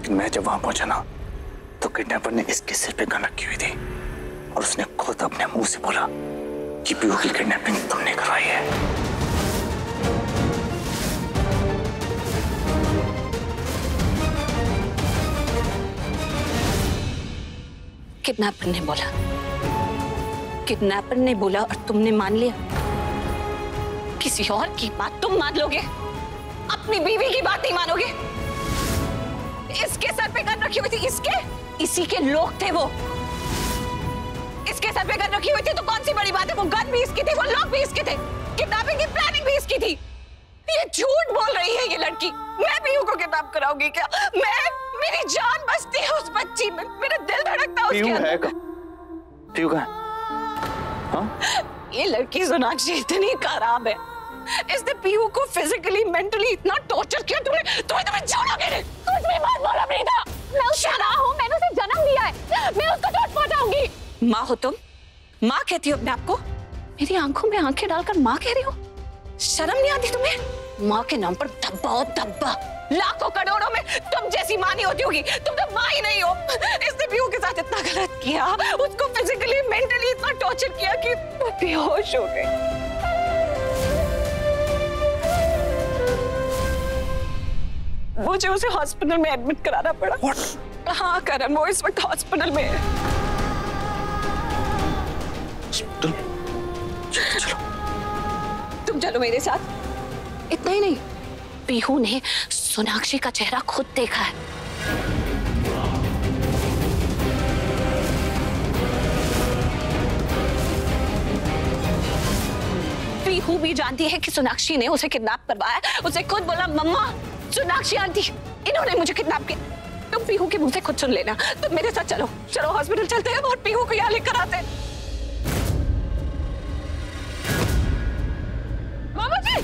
लेकिन मैं जब वहां पहुंचा ना तो किडनैपर ने इसके सिर पे गन रखी हुई थी और उसने खुद अपने मुंह से बोला कि पीहू की किडनैपिंग तुमने करवाई है। किडनैपर ने बोला, किडनैपर ने बोला और तुमने मान लिया? किसी और की बात तुम मान लोगे, अपनी बीवी की बात नहीं मानोगे? इसके सर पे गन रखी हुई थी, इसी के लोग थे वो। इसके सर पे गन रखी हुई थी तो कौन सी बड़ी बात है? वो गन भी इसकी थी, वो लोग भी इसके थे, किडनैपिंग की प्लानिंग भी इसकी थी। ये झूठ बोल रही है ये लड़की। मैं पीहू को किडनैप कराऊंगी क्या? मेरी जान बचती है उस बच्ची में, मेरा दिल धड़कता है उसके अंदर। पीहू कहाँ है? हाँ? ये लड़की सोनाक्षी इतनी खराब है, इसने पीहू को फिजिकली मेंटली इतना टॉर्चर किया। तुम्हें छोड़ोगे नहीं। कुछ भी मत बोलो प्रीता। मैं उसकी मां हूं, मैंने उसे जन्म दिया है, मैं उसको चोट पहुंचाऊंगी। मां हो तुम? मां कहती हो अपने आप को? मेरी आंखों में आंखें डालकर मां कह रही हो? शर्म नहीं आती तुम्हें? मां के नाम पर धब्बा और धब्बा, लाखों करोड़ों में तुम जैसी मां नहीं होती होगी। तुम तो मां ही नहीं हो। इसने पीहू के साथ इतना गलत किया, उसको फिजिकली मेंटली इतना टॉर्चर किया कि वो बेहोश हो गई। मुझे उसे हॉस्पिटल में एडमिट कराना पड़ा। What? हाँ करण, वो इस वक्त हॉस्पिटल में है। चलो तुम चलो मेरे साथ। इतना ही नहीं, पीहू ने सोनाक्षी का चेहरा खुद देखा है। पीहू भी जानती है कि सोनाक्षी ने उसे किडनैप करवाया। उसे खुद बोला, मम्मा सोनाक्षी आंटी इन्होंने मुझे किडनैप किया। तुम पीहू के मुंह से खुद सुन लेना। तुम मेरे साथ चलो, चलो हॉस्पिटल चलते हैं और पीहू को यहाँ लेकर आते हैं। मामा जी,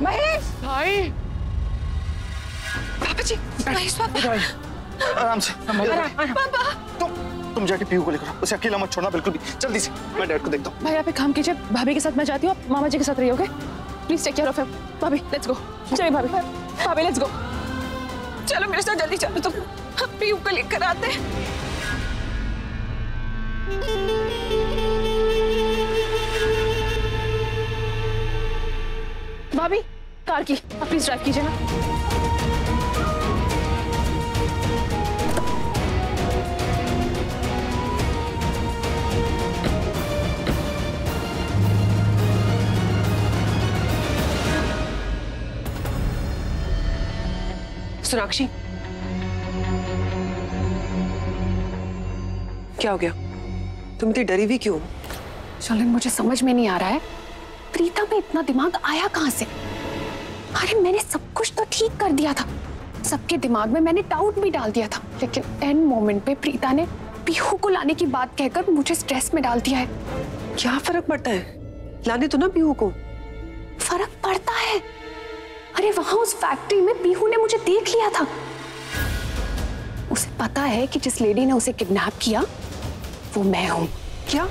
महेश भाई, पापा जी, महेश पापा, आराम से। पापा तुम जाके पीहू को लेकर आओ, उसे अकेला मत छोड़ना बिल्कुल भी। जल्दी से, मैं डैड को देखता हूँ। भाई आप एक काम कीजिए, भाभी के साथ मैं जाती हूँ, आप मामा जी के साथ रहिए, okay? Please take care of him. भाभी लेट्स गो। चलिए भाभी, भाभी लेट्स गो। चलो मेरे साथ जल्दी चलो, तुम हम पीहू को लेकर आते हैं। भाभी कार की आप प्लीज ड्राइव कीजिए ना। सोनाक्षी, क्या हो गया? तुम इतनी डरी हुई क्यों? शर्लिन मुझे समझ में नहीं आ रहा है, प्रीता में इतना दिमाग आया कहां से? अरे मैंने सब कुछ तो ठीक कर दिया था, सबके दिमाग में मैंने डाउट भी डाल दिया था, लेकिन एंड मोमेंट पे प्रीता ने पीहू को लाने की बात कहकर मुझे स्ट्रेस में डाल दिया है। क्या फर्क पड़ता है? लाने तो ना पीहू को। फर्क पड़ता है। अरे वहां उस फैक्ट्री में पीहू ने मुझे देख लिया था। उसे पता है कि जिस लेडी ने उसे किडनैप किया वो मैं हूं। क्या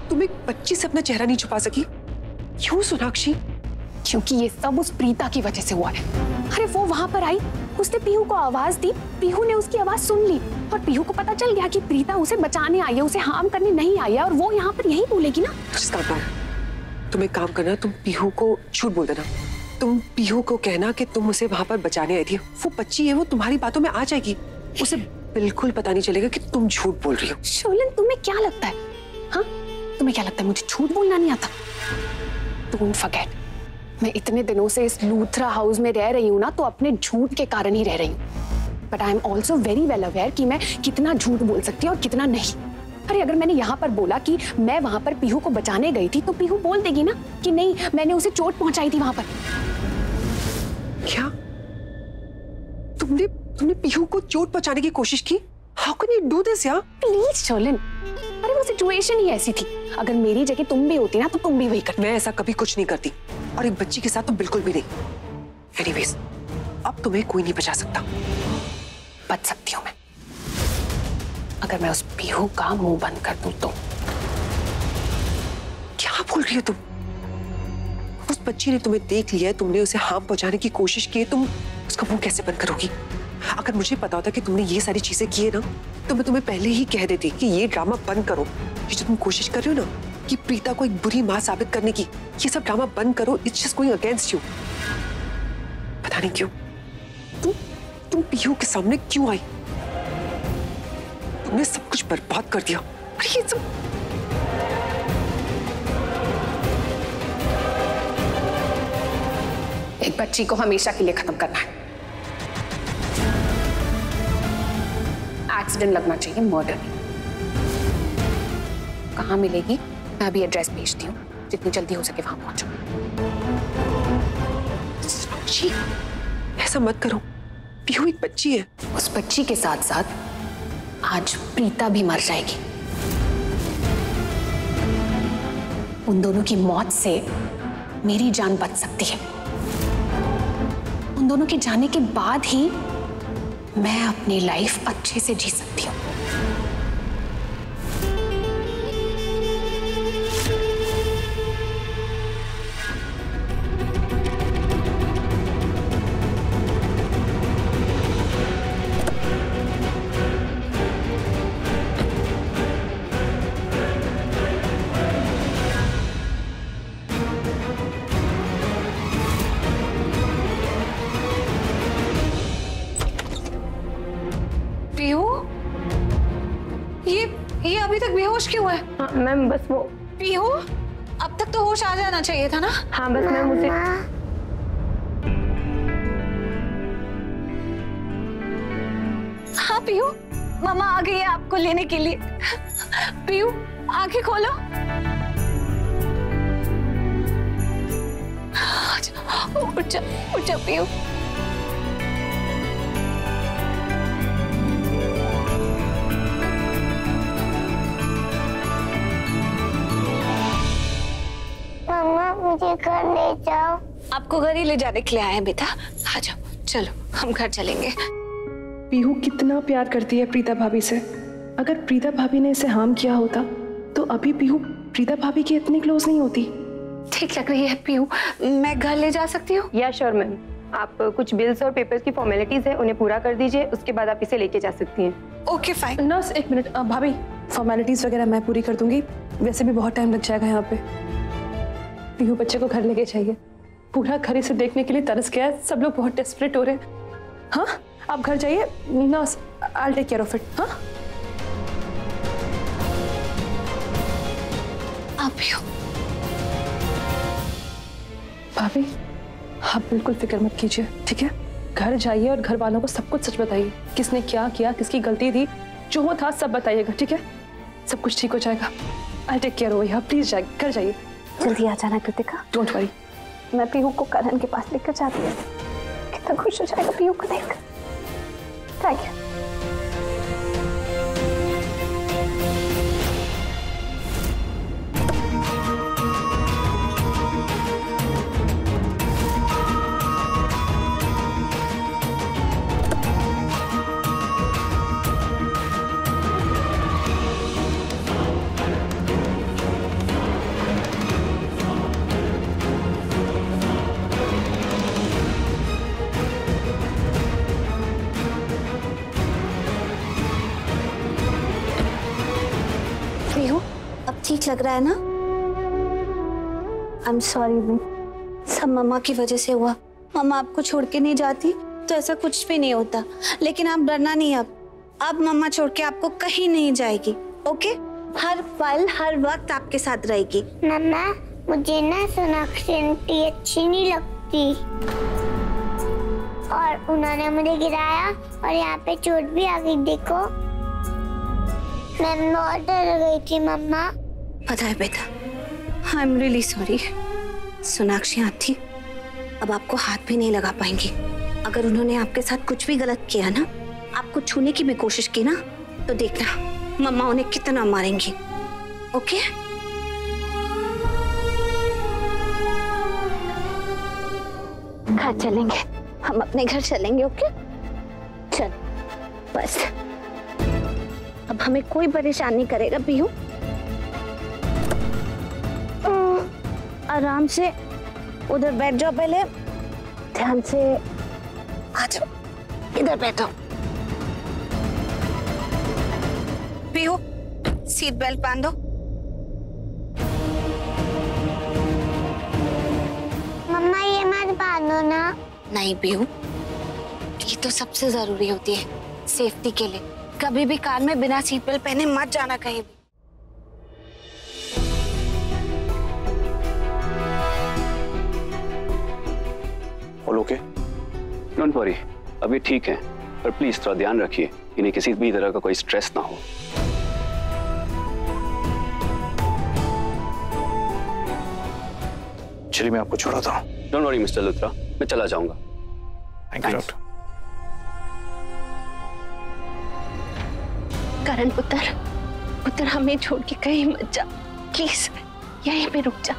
तुम एक बच्ची से अपना चेहरा नहीं छुपा सकी? क्यों सोनाक्षी? क्योंकि ये सब उस प्रीता की वजह से हुआ है। अरे वो वहां पर आई, उसने पीहू को आवाज दी, पीहू ने उसकी आवाज सुन ली और पीहू को पता चल गया कि प्रीता उसे बचाने आई है, उसे हार्म करने नहीं आई है, और वो यहाँ पर यही बोलेगी ना। तुम एक काम करना, तुम पीहू को झूठ बोल देना। तुम पीहू को कहना कि तुम उसे वहां पर बचाने आई थी। वो बच्ची है, वो तुम्हारी बातों में आ जाएगी, उसे बिल्कुल पता नहीं चलेगा कि तुम झूठ बोल रही हो। शर्लिन तुम्हें क्या लगता है? हाँ तुम्हें क्या लगता है मुझे झूठ बोलना नहीं आता? डोंट फॉरगेट, मैं इतने दिनों से इस लूथरा हाउस में रह रही हूँ ना, तो अपने झूठ के कारण ही रह रही हूँ। But I am also very well aware कि मैं कितना झूठ बोल सकती हूँ और कितना नहीं। अरे अगर मैंने यहाँ पर बोला कि मैं वहां पर पीहू को बचाने गई थी, तो पीहू बोल देगी ना कि नहीं मैंने उसे चोट पहुंचाई थी वहां पर। क्या तुमने पीहू को चोट पहुंचाने की कोशिश की? How can you do this यार? प्लीज शर्लिन, अरे वो सिचुएशन ही ऐसी थी। अगर मेरी जगह तुम भी होती ना तो तुम भी वही करती। मैं ऐसा कभी कुछ नहीं करती, और एक बच्ची के साथ तो बिल्कुल भी नहीं। एनीवेज, अब तुम्हें कोई नहीं बचा सकता। बच सकती हूँ मैं, अगर मैं उस पीहू का मुंह बंद कर दूं तो। क्या बोल रही हो तुम? उस बच्ची ने तुम्हें देख लिया है, तुमने उसे हार्म पहुंचाने की कोशिश की है, तुम उसका मुंह कैसे बंद करोगी? अगर मुझे पता होता कि तुमने ये सारी चीजें की है ना, तो मैं तुम्हें पहले ही कह देती कि ये ड्रामा बंद करो। ये जो तुम कोशिश कर रहे हो ना कि प्रीता को एक बुरी माँ साबित करने की, ये सब ड्रामा बंद करो। It's just going against you. पता नहीं क्यों तुम पीहू के सामने क्यों आई? तुमने सब कुछ बर्बाद कर दिया। अरे ये सब एक बच्ची को हमेशा के लिए खत्म करना है। एक्सीडेंट लगना चाहिए, मर्डर नहीं। कहाँ मिलेगी? मैं अभी एड्रेस भेजती हूँ, जितनी जल्दी हो सके वहां पहुंचो। ऐसा मत करो, पीहू एक बच्ची है। उस बच्ची के साथ साथ आज प्रीता भी मर जाएगी। उन दोनों की मौत से मेरी जान बच सकती है। उन दोनों के जाने के बाद ही मैं अपनी लाइफ अच्छे से जी सकती हूँ। ये अभी तक बेहोश क्यों है? मैम बस वो पीहू, अब तक तो होश आ जाना चाहिए था ना? हाँ बस मैम उसे हाँ पीहू, मामा आ गई है आपको लेने के लिए। पीहू आंखें खोलो। उठ जा पीहू। मुझे घर ले जाओ। आपको घर ही ले जाने के लिए आए हैं बेटा। आ जाओ, चलो हम घर चलेंगे। पीहू कितना प्यार करती है प्रीता भाभी से। अगर प्रीता भाभी ने इसे हार्म किया होता तो अभी पीहू प्रीता भाभी की इतनी क्लोज नहीं होती। ठीक लग रही है पीहू, मैं घर ले जा सकती हूँ? या श्योर मैम, आप कुछ बिल्स और पेपर्स की फॉर्मेलिटीज है उन्हें पूरा कर दीजिए, उसके बाद आप इसे लेके जा सकती हैं। Okay fine. नर्स एक मिनट, भाभी फॉर्मेलिटीज वगैरह मैं पूरी कर दूंगी, वैसे भी बहुत टाइम लग जाएगा यहाँ पे। पीहू बच्चे को घर लेके जाइए, पूरा घर इसे देखने के लिए तरस गया है, सब लोग बहुत डेस्परेट हो रहे हैं। हाँ आप घर जाइए, nurse I will take care of it. हाँ आप पीहू। भाभी आप बिल्कुल फिक्र मत कीजिए, ठीक है? घर जाइए और घर वालों को सब कुछ सच बताइए, किसने क्या किया, किसकी गलती थी, जो था सब बताइएगा, ठीक है? सब कुछ ठीक हो जाएगा। I take care over, please जाइए, घर जाइए। जल्दी आ जाना कृतिका। Don't worry. मैं पीहू को करण के पास लेकर जाती हूँ। कितना खुश हो जाएगा पीहू को देख। Thank you. अब ठीक लग रहा है ना? आई एम सॉरी, सब मम्मा की वजह से हुआ। मम्मा आपको छोड़ के नहीं जाती तो ऐसा कुछ भी नहीं होता, लेकिन आप डरना नहीं। अब मम्मा छोड़ के आपको कहीं नहीं जाएगी, ओके? हर पल हर वक्त आपके साथ रहेगी। मम्मा मुझे ना सोनाक्षी आंटी अच्छी नहीं लगती, और उन्होंने मुझे गिराया और यहाँ पे चोट भी आ गई। देखो मैं बहुत डर गई थी मम्मा। पता है बेटा, I am really sorry. Sonakshi aunty अब आपको हाथ भी नहीं लगा पाएंगी। अगर उन्होंने आपके साथ कुछ भी गलत किया ना, आपको छूने की भी कोशिश की ना, तो देखना मम्मा उन्हें कितना मारेंगी, ओके? घर चलेंगे, हम अपने घर चलेंगे, ओके? चल बस, अब हमें कोई परेशान नहीं करेगा पीहू। आराम से उधर बैठ जाओ, पहले ध्यान से आ जाओ, इधर बैठो। पीहू, सीट बेल्ट बांधो। मम्मा ये मत बांधो ना। नहीं पीहू, ये तो सबसे जरूरी होती है सेफ्टी के लिए। कभी भी कार में बिना सीट बेल्ट पहने मत जाना कहीं भी। All okay? डोंट वरी, अभी ठीक है, पर प्लीज थोड़ा ध्यान रखिए, इन्हें किसी भी तरह का कोई स्ट्रेस ना हो। चलिए मैं आपको छोड़ाता हूँ। डोंट वरी मिस्टर लुथरा, मैं चला जाऊंगा। Thank you doctor. करण पुत्र, पुत्र हमें छोड़ के कहीं मत जा प्लीज, यहीं पे रुक जा।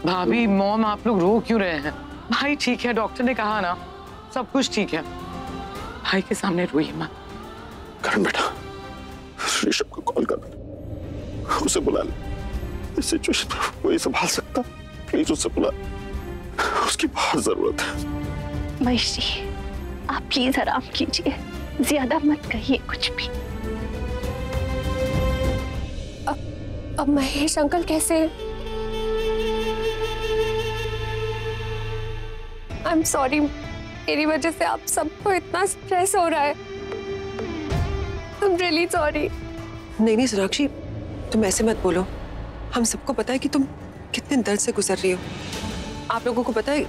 भाभी मॉम आप लोग रो क्यों रहे हैं? भाई ठीक है, डॉक्टर ने कहा ना सब कुछ ठीक है। भाई के सामने रोइए मत। करण बेटा, ऋषभ को कॉल कर, उसे बुला ले। इस सिचुएशन में वो ये संभाल सकता, प्लीज उससे बुला, उसकी बहुत जरूरत है। महेश जी, आप प्लीज आराम कीजिए, ज्यादा मत कहिए कुछ भी। अब महेश अंकल कैसे? आई एम सॉरी, मेरी वजह से आप सबको इतना स्ट्रेस हो रहा है। I am really sorry. नहीं नहीं सोनाक्षी, तुम ऐसे मत बोलो। हम सबको पता है कि तुम कितने दर्द से गुजर रही हो। आप लोगों को पता है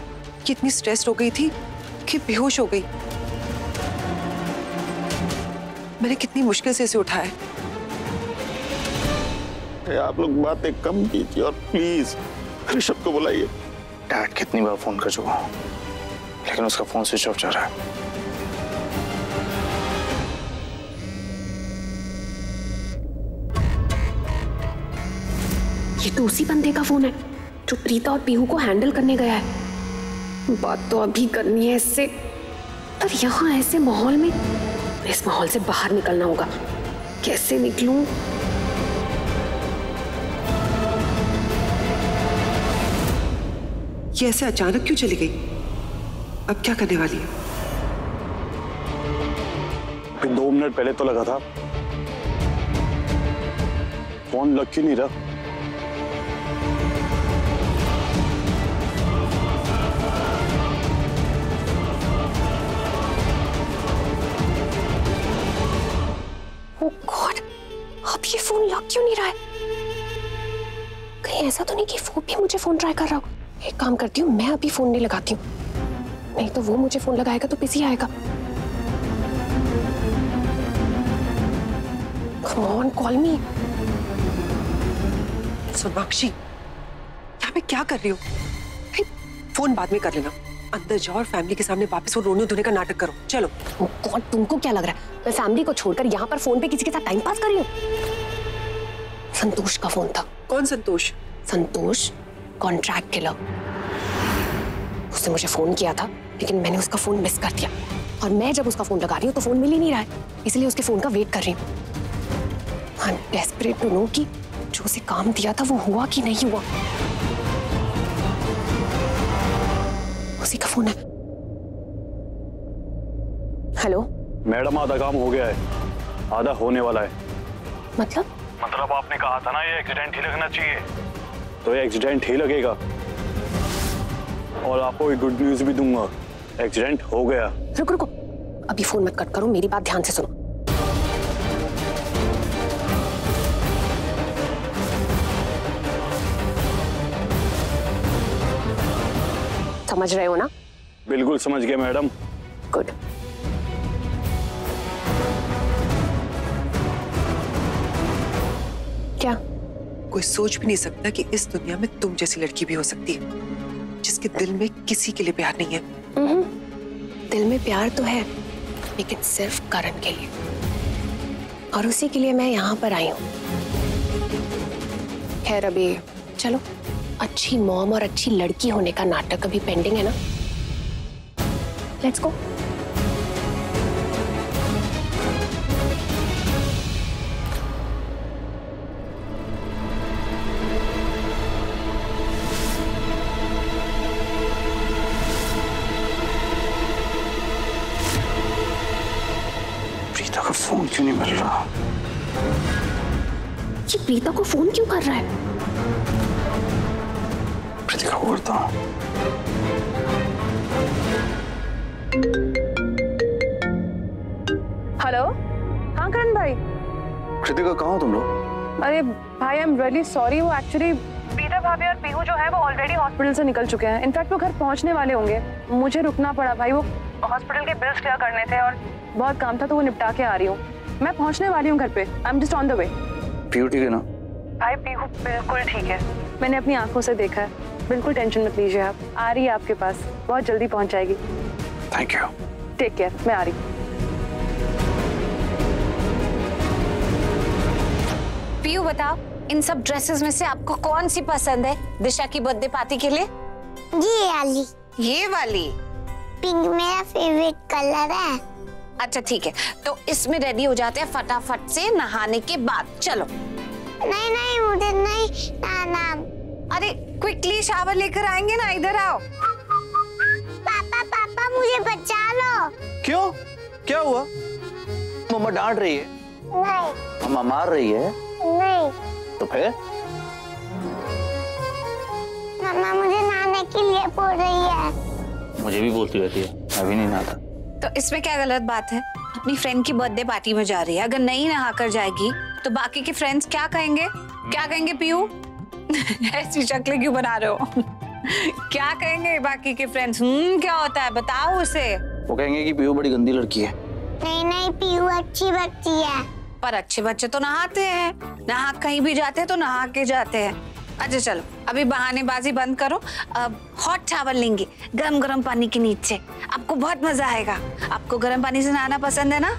कितनी स्ट्रेस हो गई थी कि बेहोश हो गई। मैंने कितनी मुश्किल से इसे उठाया। आप लोग बातें कम कीजिए और प्लीज ऋषभ को बुलाइए। डैड कितनी बार फोन कर चुका हूँ, लेकिन उसका फोन स्विच ऑफ जा रहा है। ये तो उसी बंदे का फोन है जो प्रीता और पीहू को हैंडल करने गया है। बात तो अभी करनी है इससे, पर यहाँ ऐसे माहौल में, इस माहौल से बाहर निकलना होगा। कैसे निकलूं? ये ऐसे अचानक क्यों चली गई? अब क्या करने वाली है? अभी 2 मिनट पहले तो लगा था, फोन लग क्यों नहीं रहा? ओह गॉड, अब ये फोन लग क्यों नहीं रहा है? कहीं ऐसा तो नहीं कि वो भी मुझे फोन ट्राई कर रहा हो? एक काम करती हूँ, मैं अभी फोन नहीं लगाती हूँ, नहीं तो वो मुझे फोन लगाएगा तो बिजी आएगा। Come on, call me. Sonakshi, यहाँ पे क्या कर रही हो? फोन बाद में कर लेना। अंदर जाओ और फैमिली के सामने वापस वो रोने धोने का नाटक करो। चलो। गॉड, तुमको क्या लग रहा है मैं फैमिली को छोड़कर यहाँ पर फोन पे किसी के साथ टाइम पास कर रही हूँ? संतोष का फोन था। कौन संतोष? संतोष, कॉन्ट्रैक्ट किलर। उसने मुझे फोन किया था, लेकिन मैंने उसका फोन मिस कर दिया, और मैं जब उसका फोन लगा रही हूँ तो फोन मिल ही नहीं रहा है, इसलिए उसके फोन का वेट कर रही हूँ। I am desperate to know कि जो उसे काम दिया था वो हुआ कि नहीं हुआ। उसी का फोन है। हेलो मैडम, आधा काम हो गया है, आधा होने वाला है। मतलब आपने कहा था ना ये एक्सीडेंट ही लगना चाहिए, तो ये एक्सीडेंट ही लगेगा। और आपको एक गुड न्यूज भी दूंगा, एक्सीडेंट हो गया। रुको रुको, अभी फोन मत कट करो, मेरी बात ध्यान से सुनो। समझ रहे हो ना? बिल्कुल समझ गया मैडम। गुड। क्या? कोई सोच भी नहीं सकता कि इस दुनिया में तुम जैसी लड़की भी हो सकती है, जिसके दिल में किसी के लिए प्यार नहीं है। दिल में प्यार तो है, लेकिन सिर्फ करण के लिए, और उसी के लिए मैं यहाँ पर आई हूँ। खैर अभी चलो, अच्छी मॉम और अच्छी लड़की होने का नाटक अभी पेंडिंग है ना। Let's go. प्रीता का फोन क्यों नहीं मिल रहा? ये प्रीता को फोन क्यों कर रहा है? प्रीतिका को करता हूँ। हेलो, हाँ करण भाई। प्रीतिका कहाँ हो तुम लोग? अरे भाई आई एम रियली सॉरी, वो एक्चुअली प्रीता भाभी और पीहू जो है वो ऑलरेडी हॉस्पिटल से निकल चुके हैं। इनफैक्ट वो घर पहुंचने वाले होंगे। मुझे रुकना पड़ा भाई, वो हॉस्पिटल के बिल्स क्लियर करने थे और बहुत काम था तो वो निपटा के आ रही हूँ। मैं पहुंचने वाली हूँ घर पे। I am just on the way. Pihu ठीक है ना? भाई पीहू बिल्कुल ठीक है, मैंने अपनी आंखों से देखा है। बिल्कुल टेंशन मत लीजिए आप, आ रही है आपके पास, बहुत जल्दी पहुंच जाएगी। Thank you. टेक केयर, मैं आ रही हूँ। पीहू बताओ, इन सब ड्रेसेस में से आपको कौन सी पसंद है दिशा की बर्थडे पार्टी के लिए? ये वाली। ये वाली? पिंक मेरा फेवरेट कलर है। अच्छा ठीक है, तो इसमें रेडी हो जाते हैं फटाफट से नहाने के बाद। चलो। नहीं नहीं मुझे नहीं नहाना। अरे क्विकली शावर लेकर आएंगे ना, इधर आओ। पापा पापा मुझे बचा लो। क्यों? क्या हुआ? मम्मा डांट रही है? नहीं। मम्मा मार रही है? नहीं। तो फिर? मम्मा मुझे नहाने के लिए बोल रही है। मुझे भी बोलती रहती है, मैं भी नहीं नहाता। तो इसमें क्या गलत बात है? अपनी फ्रेंड की बर्थडे पार्टी में जा रही है, अगर नहीं नहा कर जाएगी तो बाकी के फ्रेंड्स क्या कहेंगे? क्या कहेंगे पीहू? ऐसी शक्लें क्यों बना रहे हो? क्या कहेंगे बाकी के फ्रेंड्स? क्या होता है बताओ उसे। वो कहेंगे कि पीहू बड़ी गंदी लड़की है। नहीं नहीं पीहू अच्छी बच्ची है। पर अच्छे बच्चे तो नहाते हैं, नहा कहीं भी जाते हैं तो नहा के जाते हैं। अच्छा चलो, अभी बहानेबाजी बंद करो। अब हॉट शावर लेंगे गरम गरम पानी के नीचे, आपको बहुत मजा आएगा। आपको गरम पानी से नहाना पसंद है ना?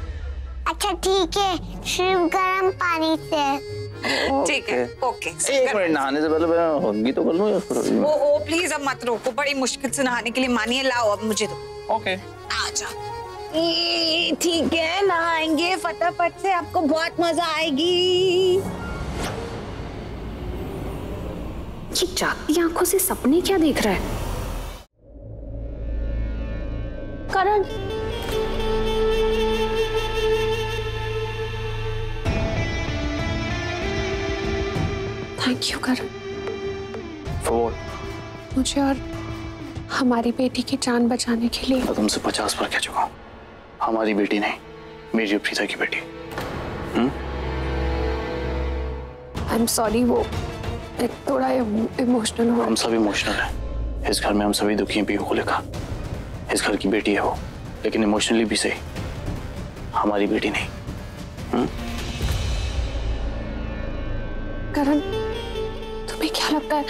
अच्छा ठीक है, सिर्फ गरम पानी से। ठीक है, ओके। एक मिनट, नहाने से पहले मैं होगी तो कर लूं या फिर? ओ प्लीज अब मत रोको, बड़ी मुश्किल से नहाने के लिए मानिए। लाओ अब मुझे दो। ओके। आ जाओ। ठीक है, नहाएंगे फटाफट से, आपको बहुत मजा आएगी। ये जागती आंखों से सपने क्या देख रहा है? करण, थैंक यू करण। फॉर मुझे और हमारी बेटी की जान बचाने के लिए। मैं तुमसे 50 बार कह चुका हूँ, हमारी बेटी नहीं, मेरी प्रीता की बेटी। आई एम सॉरी, वो एक थोड़ा इमोशनल हुआ। हम सब इमोशनल हैं। इस घर में हम सभी दुखी हैं पीहू को लेकर। इस घर की बेटी है वो, लेकिन इमोशनली भी सही, हमारी बेटी नहीं। करण, तुम्हें क्या लगता है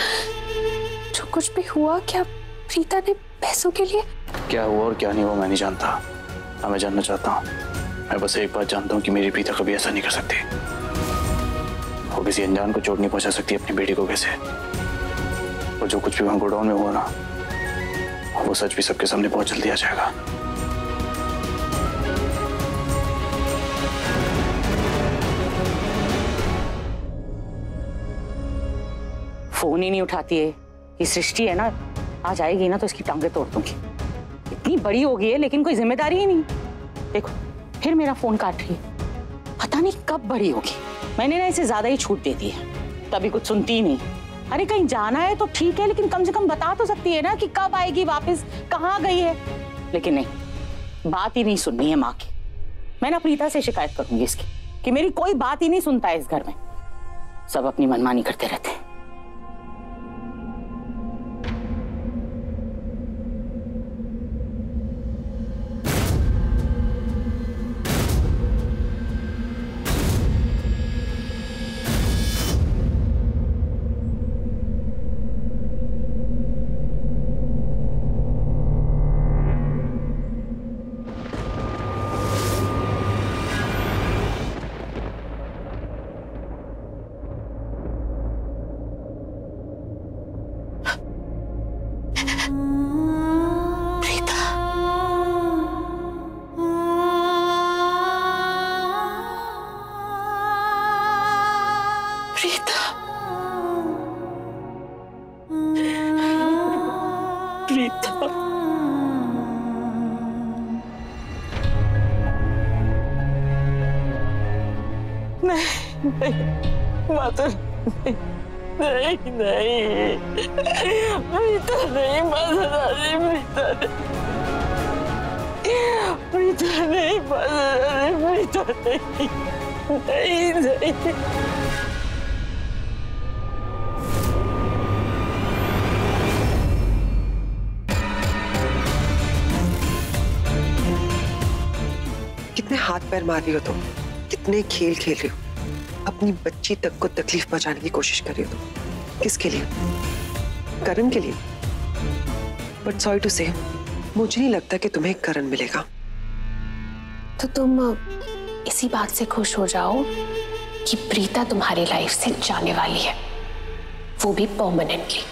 जो कुछ भी हुआ, क्या प्रीता ने पैसों के लिए? क्या हुआ और क्या नहीं हुआ मैं नहीं जानता, ना मैं जानना चाहता हूँ। मैं बस एक बात जानता हूँ कि मेरी प्रीता कभी ऐसा नहीं कर सकती। वो किसी अनजान को चोट नहीं पहुंचा सकती अपनी बेटी को कैसे। और जो कुछ भी वहां गोडाउन में हुआ ना, वो सच भी सबके सामने बहुत जल्दी आ जाएगा। फोन ही नहीं उठाती है। ये सृष्टि है ना, आ जाएगी ना तो इसकी टांगे तोड़ दूंगी। इतनी बड़ी हो गई है लेकिन कोई जिम्मेदारी ही नहीं। देखो फिर मेरा फोन काट रही है, पता नहीं कब बड़ी होगी। मैंने ना इसे ज्यादा ही छूट दे दी है, तभी कुछ सुनती ही नहीं। अरे कहीं जाना है तो ठीक है, लेकिन कम से कम बता तो सकती है ना कि कब आएगी वापस, कहाँ गई है। लेकिन नहीं, बात ही नहीं सुननी है माँ की। मैं ना प्रीता से शिकायत करूंगी इसकी कि मेरी कोई बात ही नहीं सुनता है इस घर में, सब अपनी मनमानी करते रहते हैं। माता नहीं नहीं प्रीता नहीं, माता रानी प्रीता नहीं, माता रानी प्रीता नहीं, नहीं नहीं। कितने हाथ पैर मार रही हो तुम, कितने खेल खेल रही हो, अपनी बच्ची तक को तकलीफ पहुंचाने की कोशिश कर रही हो तुम। किसके लिए? करण के लिए। बट सॉरी टू से, मुझे नहीं लगता कि तुम्हें करण मिलेगा। तो तुम इसी बात से खुश हो जाओ कि प्रीता तुम्हारी लाइफ से जाने वाली है, वो भी परमानेंटली।